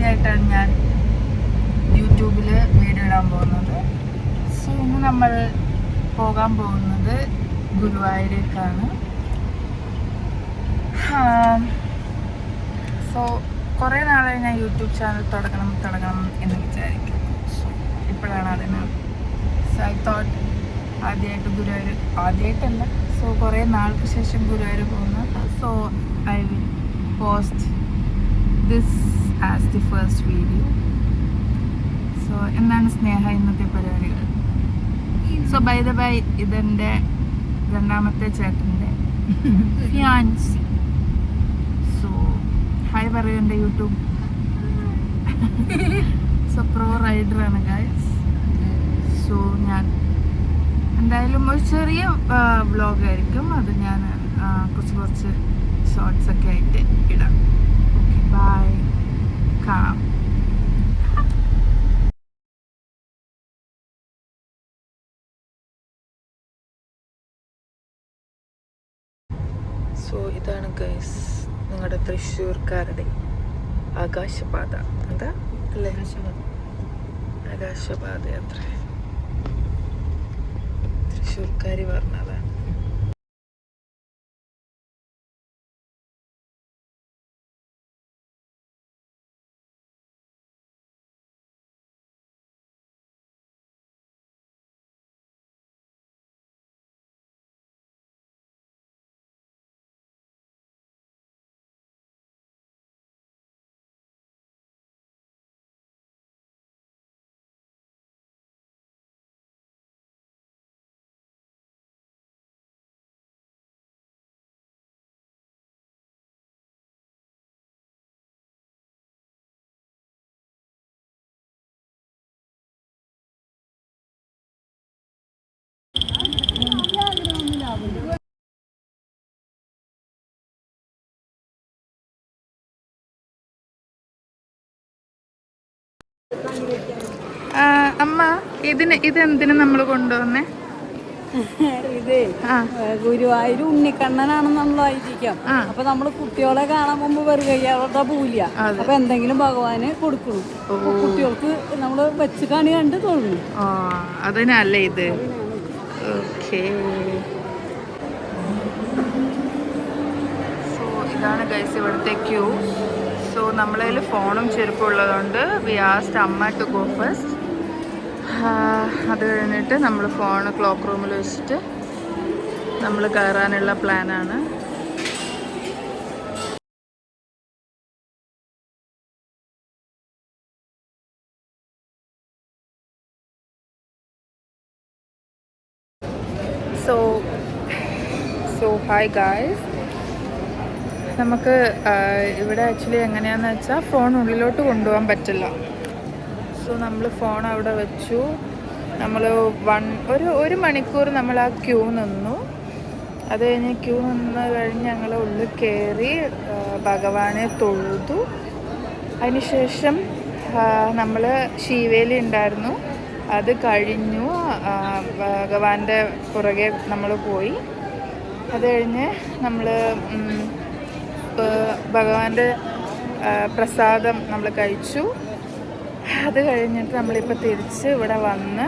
ആദ്യമായിട്ടാണ് ഞാൻ യൂട്യൂബിൽ വീഡിയോ ഇടാൻ പോകുന്നത്. സോ ഇന്ന് നമ്മൾ പോകാൻ പോകുന്നത് ഗുരുവായൂരേക്കാണ്. സോ കുറേ നാളായി ഞാൻ യൂട്യൂബ് ചാനൽ തുടങ്ങണം എന്ന് വിചാരിക്കും. സോ ഇപ്പോഴാണ് അതിന് ഐ തോട്ട് ആദ്യമായിട്ടല്ല, സോ കുറേ നാൾക്ക് ശേഷം ഗുരുവായൂർ പോകുന്നു. So I will post this as the first video. So എന്താണ് സ്നേഹ ഇന്നത്തെ പരിപാടികൾ? സോ ബൈ ദ ബൈ, ഇതെൻ്റെ രണ്ടാമത്തെ ചേട്ടൻ്റെ ഫിയാൻസി. സോ ഹായ് പറയുന്നുണ്ട് യൂട്യൂബ്. സോ പ്രോ റൈഡറാണ് ഗൈസ്. സോ ഞാൻ എന്തായാലും ഒരു ചെറിയ വ്ളോഗായിരിക്കും, അത് ഞാൻ കുറച്ച് ഷോർട്സ് ഒക്കെ ആയിട്ട് ഇടാം. ഓക്കെ, ബൈ, കാണാം. സോ ഇതാണ് ഗൈസ് നിങ്ങളുടെ തൃശ്ശൂർക്കാരുടെ ആകാശപാത. എന്താ അല്ലേ? ആകാശപാത യാത്ര തൃശ്ശൂർക്കാരി പറഞ്ഞതാണ്. അമ്മ, ഇതെന്തിനു നമ്മൾ കൊണ്ടുവന്നേ? ഇത് ഗുരുവായൂർ ഉണ്ണിക്കണ്ണനാണെന്നുള്ളതായിരിക്കാം. അപ്പൊ നമ്മള് കുട്ടികളെ കാണാൻ മുമ്പ് വെറുകയ്യാവരുടെ പൂല, അപ്പൊ എന്തെങ്കിലും ഭഗവാന് കൊടുക്കണം. കുട്ടികൾക്ക് നമ്മള് വെച്ച് കണി കണ്ട് തോന്നുന്നു. അതിനല്ലേ ഇത്? ഓക്കേ. സോ ഇതാണ് ഗൈസ് ഇവിടുത്തെ ക്യൂ. സോ നമ്മളതിൽ ഫോണും ചെരുപ്പും ഉള്ളതുകൊണ്ട് വി ആസ്ക്ഡ് അമ്മ ടു ഗോ ഫസ്റ്റ്. അത് കഴിഞ്ഞിട്ട് നമ്മൾ ഫോൺ ക്ലോക്ക് റൂമിൽ വെച്ചിട്ട് നമ്മൾ കയറാനുള്ള പ്ലാനാണ്. So hi guys. നമുക്ക് ഇവിടെ ആക്ച്വലി എങ്ങനെയാണെന്ന് വെച്ചാൽ ഫോൺ ഉള്ളിലോട്ട് കൊണ്ടുപോകാൻ പറ്റില്ല. സോ നമ്മൾ ഫോൺ അവിടെ വെച്ചു. നമ്മൾ ഒരു മണിക്കൂർ നമ്മൾ ആ ക്യൂ നിന്നു. അത് കഴിഞ്ഞ് ക്യൂ നിന്ന് കഴിഞ്ഞ് ഞങ്ങൾ ഉള്ളിൽ കയറി ഭഗവാനെ തൊഴുതു. അതിനുശേഷം നമ്മൾ ശീവേലി ഉണ്ടായിരുന്നു, അത് കഴിഞ്ഞു. ഭഗവാന്റെ പുറകെ നമ്മൾ പോയി. അത് കഴിഞ്ഞ് നമ്മൾ ഭഗവാന്റെ പ്രസാദം നമ്മൾ കഴിച്ചു. അത് കഴിഞ്ഞിട്ട് നമ്മളിപ്പോൾ തിരിച്ച് ഇവിടെ വന്ന്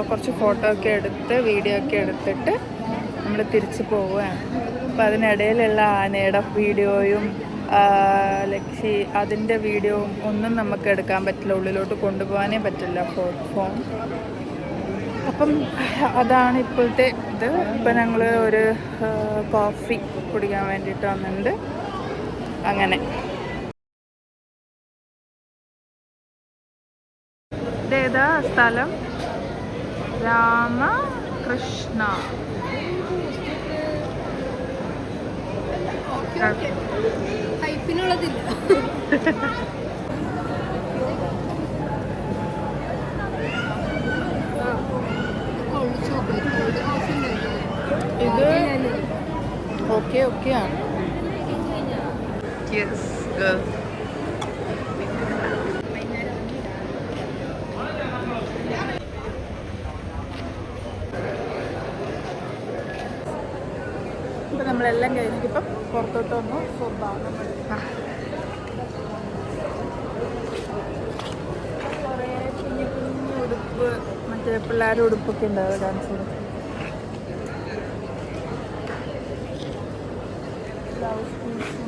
കുറച്ച് ഫോട്ടോ ഒക്കെ എടുത്ത് വീഡിയോ ഒക്കെ എടുത്തിട്ട് നമ്മൾ തിരിച്ച് പോവുകയാണ്. അപ്പോൾ അതിനിടയിലുള്ള ആനയുടെ വീഡിയോയും അതിൻ്റെ വീഡിയോയും ഒന്നും നമുക്ക് എടുക്കാൻ പറ്റില്ല, ഉള്ളിലോട്ട് കൊണ്ടുപോകാനേ പറ്റില്ല ഫോൺ. അപ്പം അതാണ് ഇപ്പോഴത്തെ ഇത്. ഇപ്പം ഞങ്ങൾ ഒരു കോഫി കുടിക്കാൻ വേണ്ടിയിട്ട് വന്നിട്ടുണ്ട്. അങ്ങനെ ഇതേതാ സ്ഥലം? രാമകൃഷ്ണ. ഇത് ഓക്കെയാണ്. യെസ്. ഇപ്പം നമ്മളെല്ലാം കഴിഞ്ഞിട്ടിപ്പം പുറത്തോട്ട് വന്നു. പിള്ളേരുടെ ഉടുപ്പൊക്കെ ഉണ്ട്, അത് കാണിച്ചു കൊടുക്കും. ബ്ലൗസ് പീസും.